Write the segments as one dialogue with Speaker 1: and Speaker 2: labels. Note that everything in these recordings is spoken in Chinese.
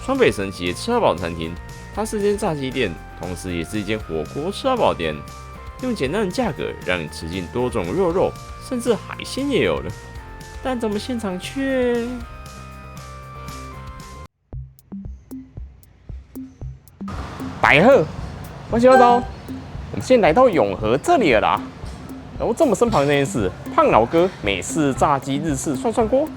Speaker 1: 雙北神奇的吃到飽餐廳，它是間炸雞店，同時也是一間火鍋吃到飽店。用簡單的價格讓你吃進多種肉，甚至海鮮也有了。但怎麼現場卻……白鶴，我是老刀，我們現在來到永和這裡了啦。然後這麼身旁的那件事，胖老哥美式炸雞日式涮涮鍋。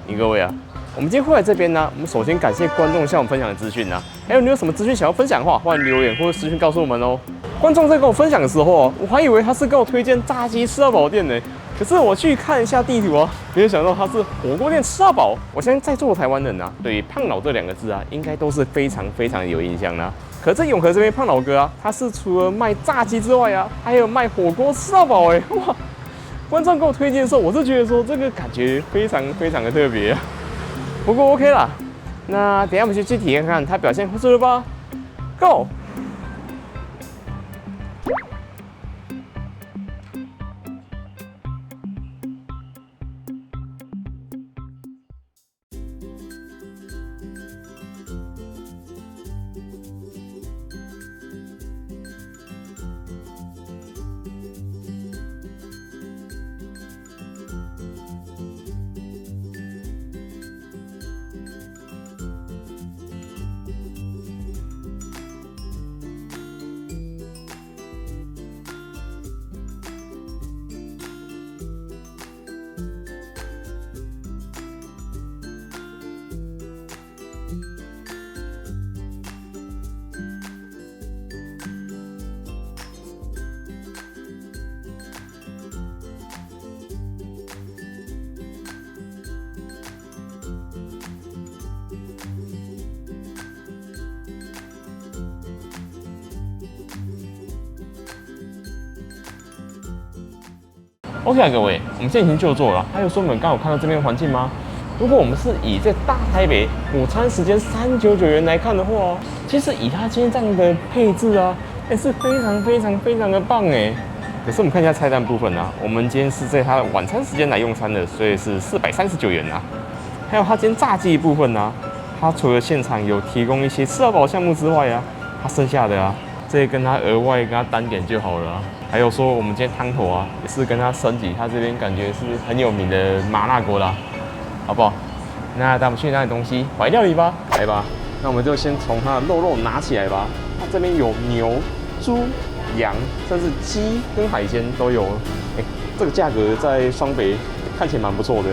Speaker 1: 你各位啊，我們今天會來這邊呢，我們首先感謝觀眾向我們分享的資訊啊，還有你有什麼資訊想要分享的話，歡迎留言或者私訊告訴我們哦。觀眾在跟我分享的時候，我還以為他是跟我推薦炸雞吃到飽店呢，可是我去看一下地圖啊，沒有想到他是火鍋店吃到飽。我相信在座的台灣人啊，對於胖老這2個字啊，應該都是非常有印象啦。可是永和這邊胖老哥啊，他是除了賣炸雞之外啊，還有賣火鍋吃到飽哎，哇！觀眾給我推薦的時候，我是覺得說這個感覺非常的特別啊。不過 OK 啦，那等一下我們就去體驗看看他表現不錯了吧 ，Go！OK 啊，各位，我们现在已经就座了。还有说，你们刚有看到这边环境吗？如果我们是以在大台北午餐时间399元来看的话，其實以它今天這樣的配置啊，是非常的棒哎。可是我們看一下菜單部分啊，我們今天是在它的晚餐時間來用餐的，所以是439元啊。還有它今天炸雞部分啊，它除了現場有提供一些吃到飽項目之外啊，它剩下的啊，這跟它額外跟它單點就好了啊。還有說，我們今天湯頭啊，也是跟它升級，它這邊感覺是很有名的麻辣鍋啦，好不好？那帶我們去拿點東西，懷料理吧，來吧。那我們就先從它的肉拿起來吧。它這邊有牛、豬、羊，甚至雞跟海鮮都有。這個價格在雙北看起來蠻不錯的。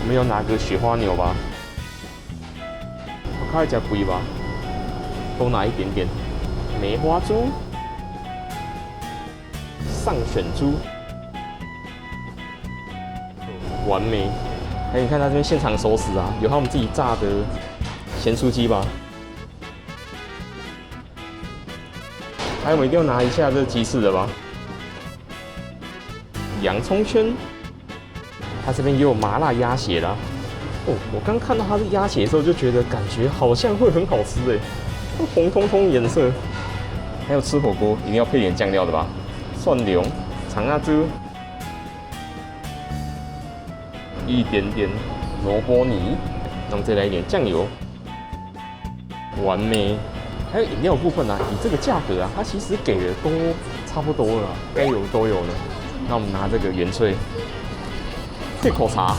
Speaker 1: 我們有拿個雪花牛吧，我看一下貴吧，多拿一點點。梅花豬、上選豬，完美。你看他這邊現場熟食啊，有他們自己炸的鹹酥雞吧。還有，我們一定要拿一下這雞翅的吧。洋蔥圈，它這邊也有麻辣鴨血啦。哦，我剛看到它是鴨血的時候，就覺得感覺好像會很好吃哎，紅彤彤顏色。還有吃火鍋一定要配點醬料的吧，蒜蓉、長鴨豬，一點點蘿蔔泥，然後再來一點醬油，完美。還有飲料部分啊，以這個價格啊，它其實給的都差不多了，該有都有了。那我們拿這個原萃這口茶。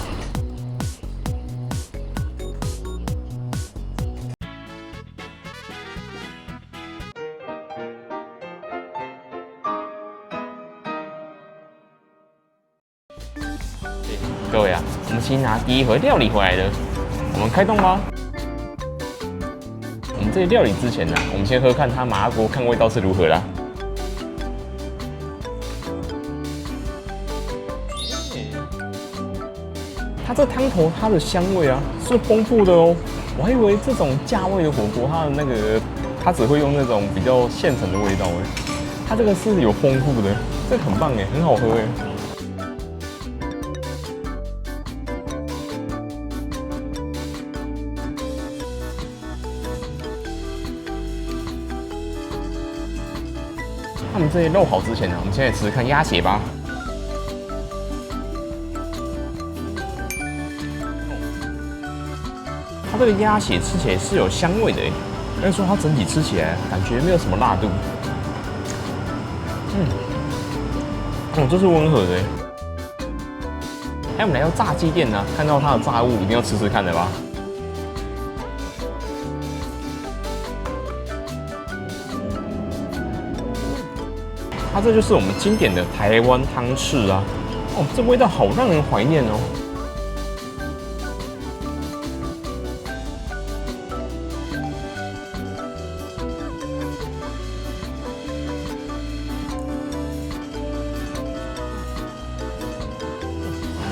Speaker 1: 各位啊，我們先拿第一盒料理回來了，我們開動吧。我們這料理之前呢，我們先喝看它麻辣鍋，看味道是如何啦。它這湯頭它的香味啊是豐富的哦，我還以為這種價位的火鍋，它只會用那種比較現成的味道哎，它這個是有豐富的，這個很棒哎，很好喝哎。他們這些肉好之前呢，我們先來吃吃看鴨血吧。它這個鴨血吃起來是有香味的，但是說它整體吃起來感覺沒有什麼辣度。這是溫和的。我們來到炸雞店呢，看到它的炸物一定要吃吃看的吧。它這就是我們經典的台灣湯匙啊！這味道好讓人懷念哦。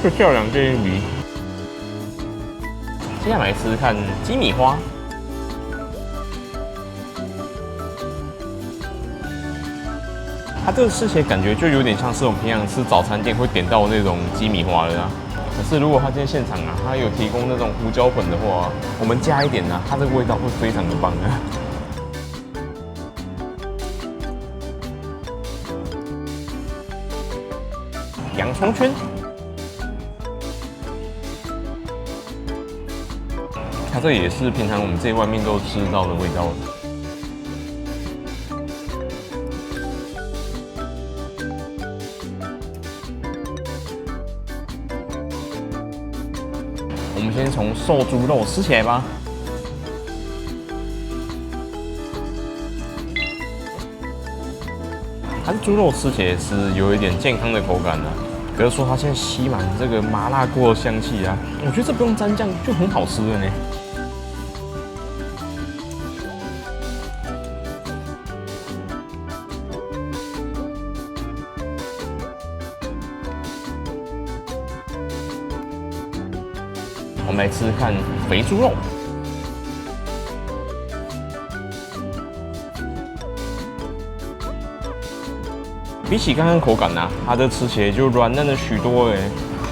Speaker 1: 就漂亮这一笔。接下来吃吃看雞米花。它這個吃起來感覺就有點像是我們平常吃早餐店會點到的那種雞米花了啊。可是如果它今天現場啊，它有提供那種胡椒粉的話，我們加一點呢，它這個味道會非常的棒啊。洋蔥圈，它這也是平常我們在外面都吃到的味道了。我們先從瘦豬肉吃起來吧。它的豬肉吃起来是有一點健康的口感的，可是說它現在吸滿這個麻辣鍋的香氣啊，我覺得這不用沾醬就很好吃了呢。我们来吃吃看肥豬肉。比起剛剛口感啊，它這吃起來就軟嫩了許多哎。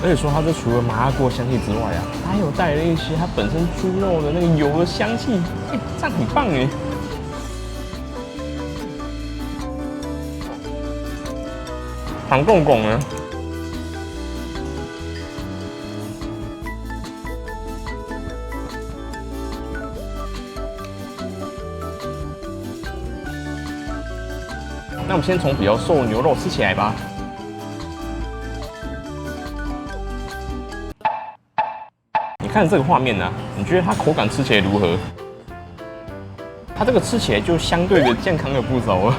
Speaker 1: 而且說它這除了麻辣鍋香氣之外啊，它還有帶了一些它本身豬肉的那個油的香氣，這樣很棒哎。糖公公呢？那我们先从比较瘦的牛肉吃起来吧。你看这個畫面呢，你覺得它口感吃起來如何？它這個吃起來就相對的健康了不少了。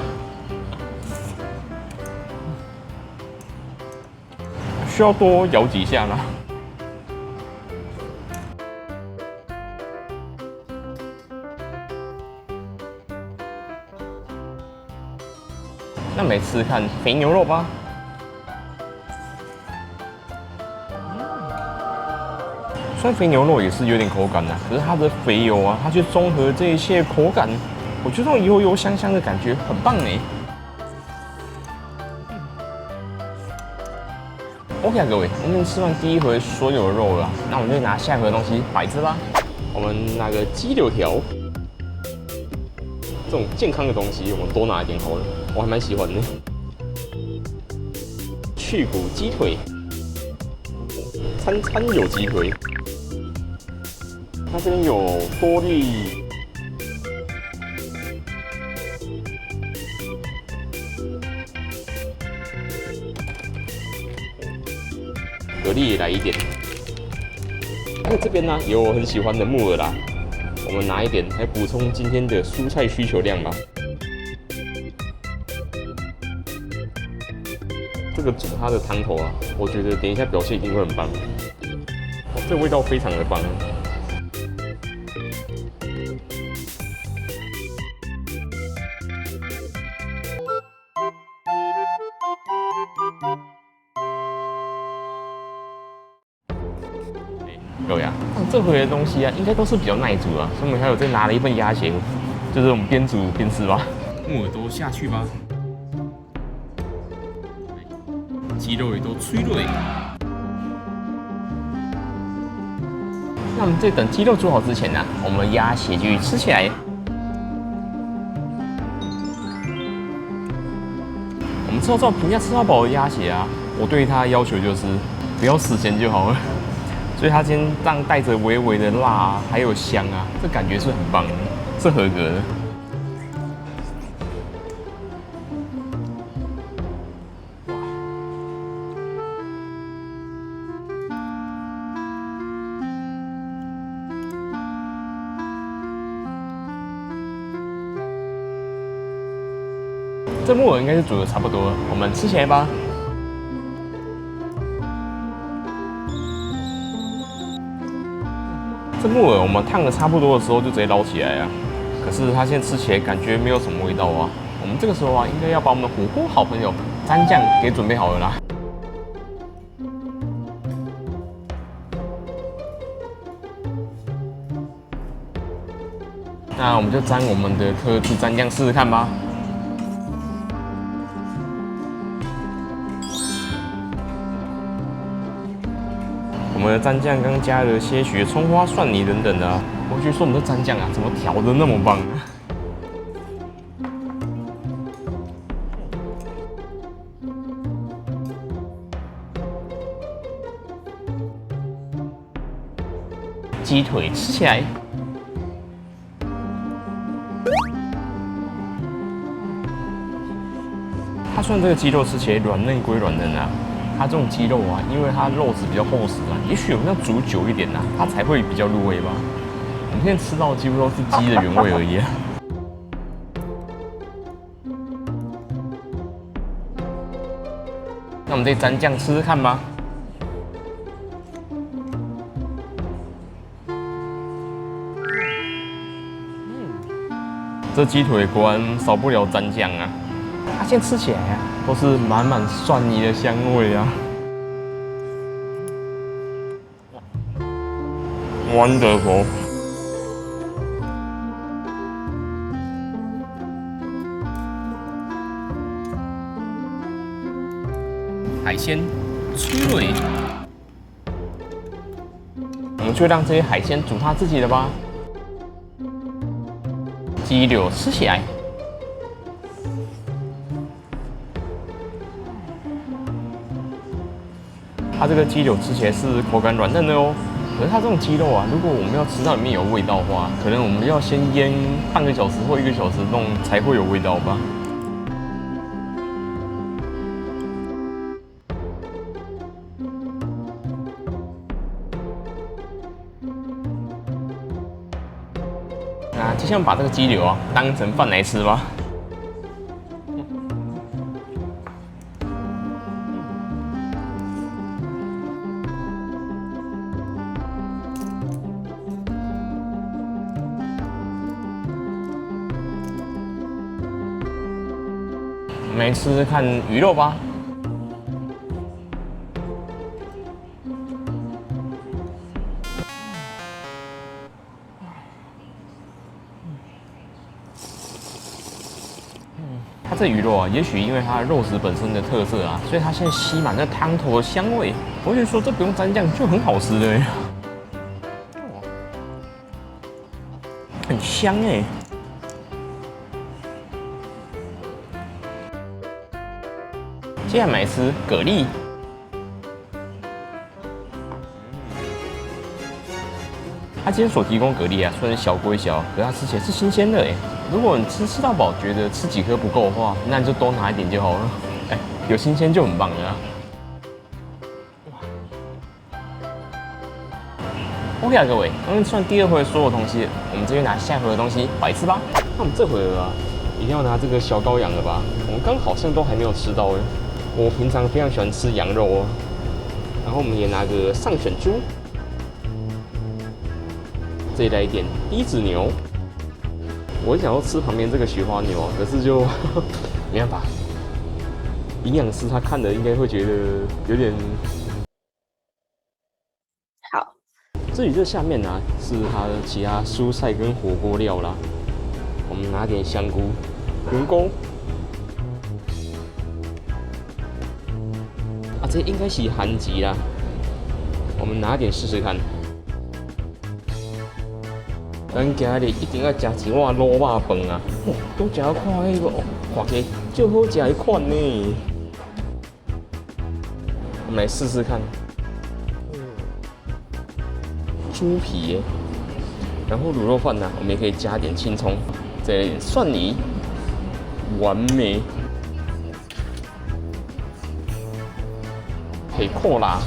Speaker 1: 需要多咬幾下啦。那我們來吃吃看肥牛肉吧。雖然肥牛肉也是有點口感的，可是它的肥油啊，它去綜合這一切口感，我覺得這種油油香香的感覺很棒哎。OK 啊，各位，我們吃完第一回所有的肉了，那我們就拿下一回的東西擺着吧。我們拿個雞柳條。這種健康的東西，我們多拿一點好了，我還蠻喜歡的。去骨雞腿，餐餐有雞腿。那這邊有多利，蛤蜊也來一點。那這邊呢，有我很喜歡的木耳啦。我們拿一點來補充今天的蔬菜需求量吧。這個煮它的湯頭啊，我覺得等一下表現一定會很棒。這個味道非常的棒。各位啊，這回的東西啊，應該都是比較耐煮啊，所以我們還有再拿了一份鴨血，就是我們邊煮邊吃吧。木耳都下去吧，雞肉也都脆脆。那我們在等雞肉煮好之前呢，我們鴨血就吃起來。我們吃到這種評價吃到飽的鴨血啊，我對它的要求就是不要死鹹就好了。所以它今天這樣帶着微微的辣啊，還有香啊，這感覺是很棒的，是合格的。这木耳应該是煮的差不多了，我們吃起來吧。這木耳我們燙的差不多的時候就直接撈起來啊，可是它現在吃起來感覺沒有什麼味道啊。我們這個時候啊，應該要把我們的火鍋好朋友蘸醬給準備好了啦。那我們就沾我們的特製蘸醬試試看吧。我們的蘸醬剛加了些許蔥花、蒜泥等等的啊，我覺得說我們的蘸醬啊，怎麼調的那麼棒啊？雞腿吃起來，它虽然這個雞肉吃起來軟嫩歸軟嫩啊。它這種雞肉啊，因為它肉質比較厚實啊，也許我們要煮久一點啊，它才會比較入味吧。我們現在吃到的幾乎都是雞的原味而已啊。那我們這蘸醬吃吃看吧。這雞腿果然少不了蘸醬啊。它現在吃起來啊，都是滿滿蒜泥的香味啊。Wonderful。海鮮脆味，我們就讓這些海鮮煮它自己的吧。雞柳吃起來。它這個雞柳吃起來是口感軟嫩的哦，可是它這種雞肉啊，如果我們要吃到裡面有味道的話，可能我們要先醃半個小時或1個小時弄才會有味道吧。那接下來把這個雞柳啊當成飯來吃吧。我們來吃吃看魚肉吧。它這魚肉啊，也許因為它肉質本身的特色啊，所以它現在吸滿了湯頭的香味。我就說這不用蘸醬就很好吃的耶，很香哎。接下來來吃蛤蜊，它今天所提供蛤蜊啊，雖然小歸小，可是它吃起來是新鮮的哎。如果你吃到飽，覺得吃幾顆不夠的話，那你就多拿一點就好了。哎，有新鮮就很棒了啊。OK 啊，各位，剛剛吃完第2回所有東西，我們這邊拿下一回的東西來吃吧。那我們這回啊，一定要拿這個小羔羊了吧？我們剛好像都還沒有吃到哎。我平常非常喜歡吃羊肉哦，然後我們也拿個上選豬，這裡來一點低脂牛。我想要吃旁邊這個雪花牛，可是就沒辦法，營養師他看了應該會覺得有點好。至於這下面呢，是它的其他蔬菜跟火鍋料啦，我們拿點香菇、魚鈎。這應該是韓籍啦，我們拿點試試看。咱今日一定要吃一碗滷肉飯啊！哦，都食到看迄個，看起來就好食一款呢。我們來試試看。豬皮耶。然後滷肉飯呢，我們也可以加點青蔥，再來點蒜泥，完美。可以扣啦。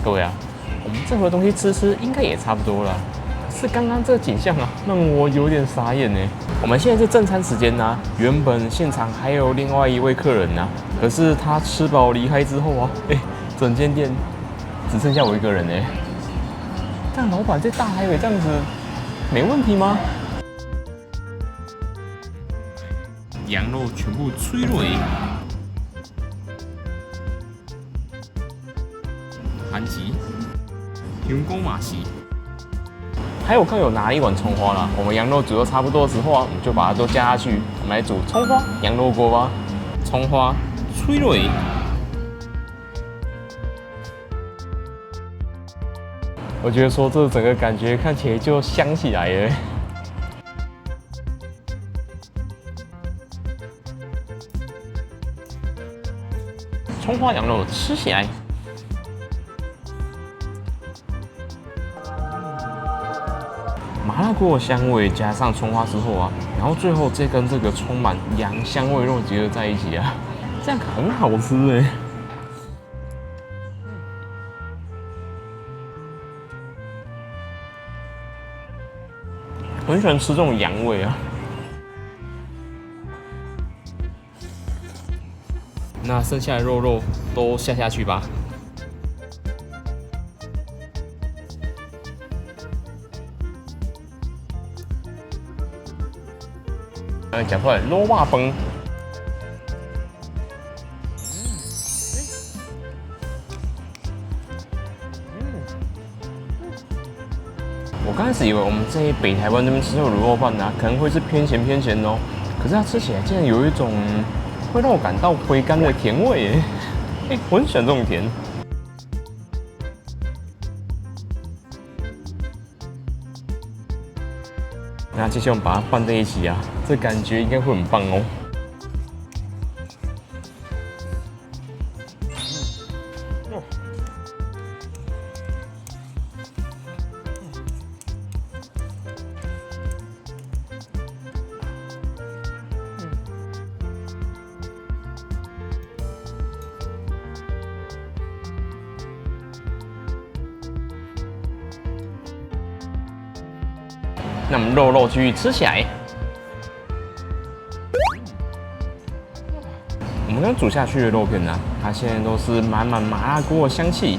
Speaker 1: 各位啊，我們这盒東西吃應該也差不多了。是剛剛這個景象啊，讓我有點傻眼呢。我們現在是正餐時間啊，原本現場還有另外一位客人啊，可是他吃飽離開之後啊，整間店只剩下我一個人呢。但老闆在大台北這樣子，沒問題嗎？羊肉全部脆落。韓吉、香菇馬西，還有剛有拿一碗蔥花啦。我們羊肉煮的差不多的時候啊，我們就把它都加下去。我們來煮蔥花羊肉鍋吧。蔥花脆落，我覺得說這整個感覺看起來就香起來了。蔥花羊肉吃起來。麻辣鍋的香味加上蔥花之後啊，然後最後再跟這個充滿羊香味肉結合在一起啊，這樣很好吃哎。我很喜歡吃這種羊味啊。那剩下的肉都下去吧。講出來滷肉飯，我剛開始以為我們在北台灣那邊吃的滷肉飯啊，可能會是偏鹹哦，可是它吃起來竟然有一種會讓我感到回甘的甜味耶，我很喜歡這種甜。那接下來我們把它拌在一起啊，這感覺應該會很棒哦。那我們肉继續吃起來。我們剛煮下去的肉片呢，它現在都是滿滿麻辣鍋的香氣，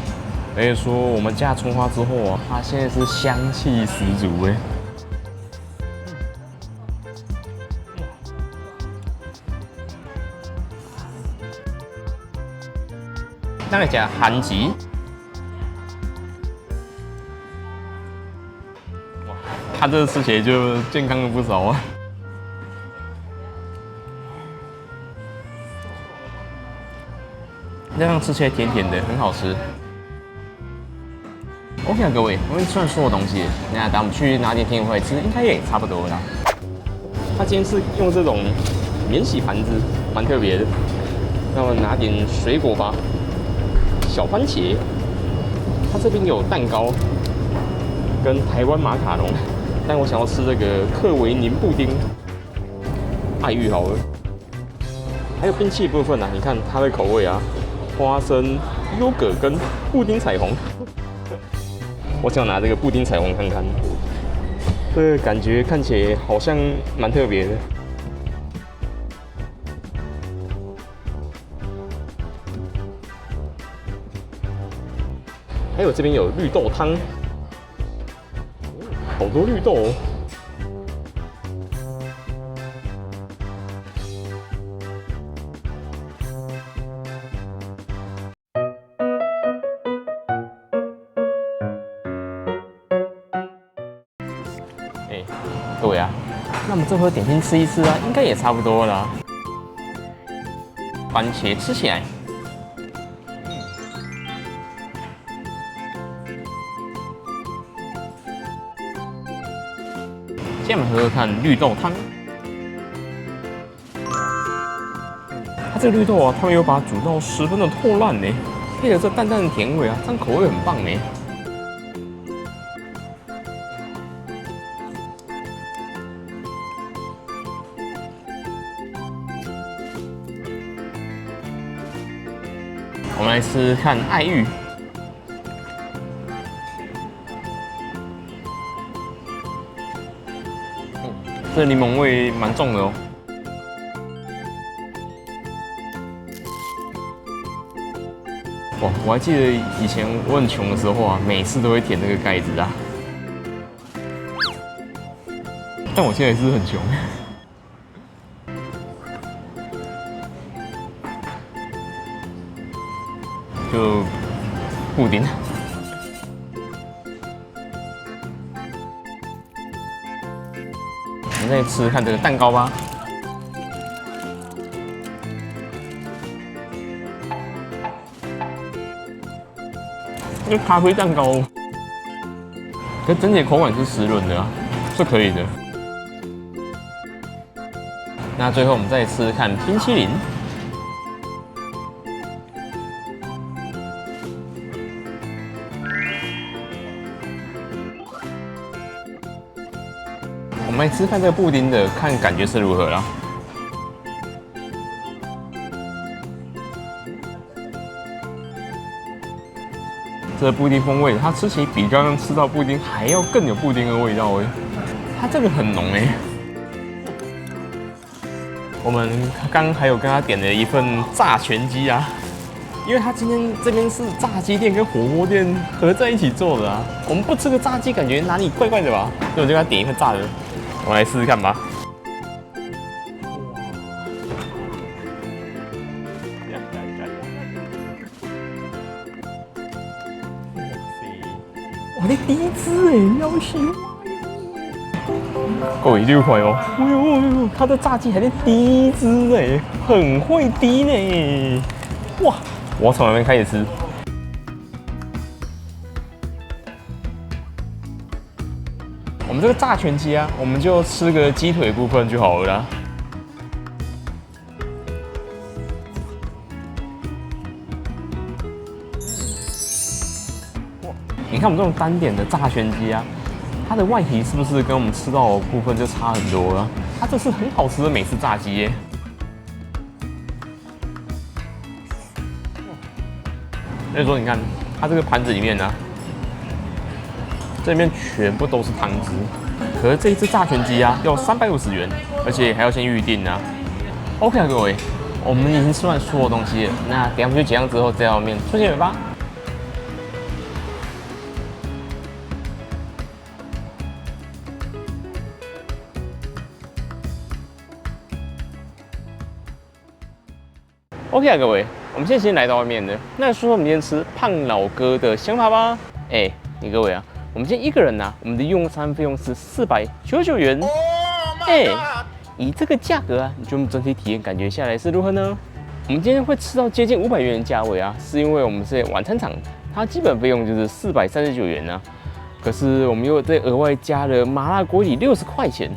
Speaker 1: 而且說我們加蔥花之後啊，它現在是香氣十足哎。再來加韓吉。它這個吃起來就健康了不少啊！這樣吃起來甜甜的，很好吃。OK 啊，各位，我們吃完所有東西，那等我們去拿點甜點回來吃，應該也差不多了。他今天是用這種免洗盤子，蠻特別的。那我們拿點水果吧，小番茄，它這邊有蛋糕跟台灣馬卡龍。但我想要吃這個克維寧布丁，愛玉好了。還有冰淇淋部分啊，你看它的口味啊，花生、優格跟布丁彩虹。我想拿這個布丁彩虹看看，這個感覺看起來好像蠻特別的。還有這邊有綠豆湯。好多綠豆哦！各位啊，那我們这盒點心吃一吃啊，應該也差不多了。番茄吃起來。現在我們喝喝看綠豆湯。它這個綠豆啊，他們有把它煮到十分的透爛呢，配合這淡淡的甜味啊，這樣口味很棒呢。我們來吃看愛玉。這檸檬味蠻重的哦。哇，我還記得以前我很窮的時候啊，每次都會舔這個蓋子啊。但我現在也是很窮。就布丁。我们再吃看這個蛋糕吧。這咖啡蛋糕，可整體口感是濕潤的啊，是可以的。那最後我們再吃看冰淇淋。我们来吃看这個布丁的，看感覺是如何啦。這個布丁風味，它吃起比剛剛吃到布丁還要更有布丁的味道哎，它這個很濃哎。我們剛還有跟他點了一份炸全雞啊，因為他今天這邊是炸雞店跟火鍋店合在一起做的啊，我們不吃個炸雞感覺哪裡怪怪的吧，所以我就給他點一份炸的。我們來試試看吧。哇，你第一隻哎，要死我！夠6塊哦！哎呦哎呦，它的炸雞還是第一隻哎，很會滴呢！哇，我要從哪邊開始吃？我們這個炸全雞啊，我們就吃個雞腿部分就好了啦。你看我們這種單點的炸全雞啊，它的外皮是不是跟我們吃到的部分就差很多了？它這是很好吃的美式炸雞耶。所以說，你看它這個盤子裡面呢、啊，這裡面全部都是湯汁。可是這一隻炸全雞啊，要350元，而且還要先預定啊。OK 啊，各位，我們已經吃完所有東西了，那等一下我們去結賬之後再到面出現吧。OK 啊，各位，我們現在先來到外面的。那說說我們今天吃胖老哥的想法吧。哎，你各位啊，我們今天一個人啊，我們的用餐費用是499元。哎，以這個價格啊，你覺得我們整體體驗感覺下來是如何呢？我們今天會吃到接近500元的價位啊，是因為我們是晚餐場，它基本費用就是439元啊。可是我們又再額外加了麻辣鍋底60塊錢。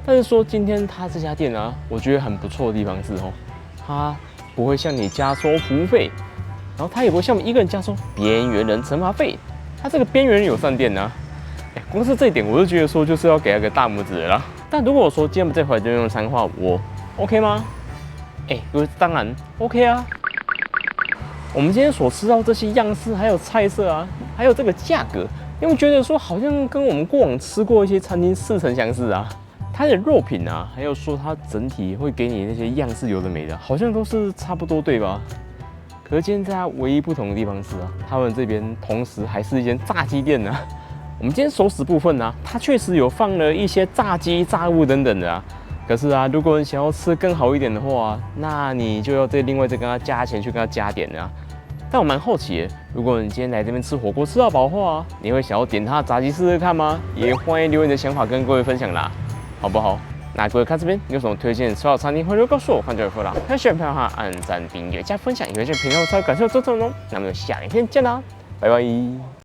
Speaker 1: 但是說今天它這家店啊，我覺得很不錯的地方是哦，它不會向你加收服務費，然後他也不會像我們一個人加收邊緣人懲罰費，他這個邊緣人友善店呢，光是這一點我就覺得說就是要給他個大拇指了啦。但如果我說今天我們這回來用餐的話，我 OK 嗎？當然 OK 啊。我們今天所吃到這些樣式，還有菜色啊，還有這個價格，因為覺得說好像跟我們過往吃過一些餐廳似曾相識啊。它的肉品啊，還有說它整體會給你那些樣式有的沒的，好像都是差不多，對吧？可是今天它唯一不同的地方是啊，他們這邊同時還是一間炸雞店呢。我們今天熟食部分呢，它確實有放了一些炸雞、炸物等等的啊。可是啊，如果你想要吃更好一點的話，那你就要另外再跟他加錢去跟他加點啊。但我蠻好奇的，如果你今天來這邊吃火鍋吃到飽的話，你會想要點他的炸雞試試看嗎？也歡迎留言你的想法跟各位分享啦。好不好？那各位看這邊有什麼推薦吃好餐廳，歡迎告訴我，歡迎回來。還喜歡的話，按讚、訂閱、加分享，也會在評論區感受周周哦。那麼就下影片見啦，拜拜。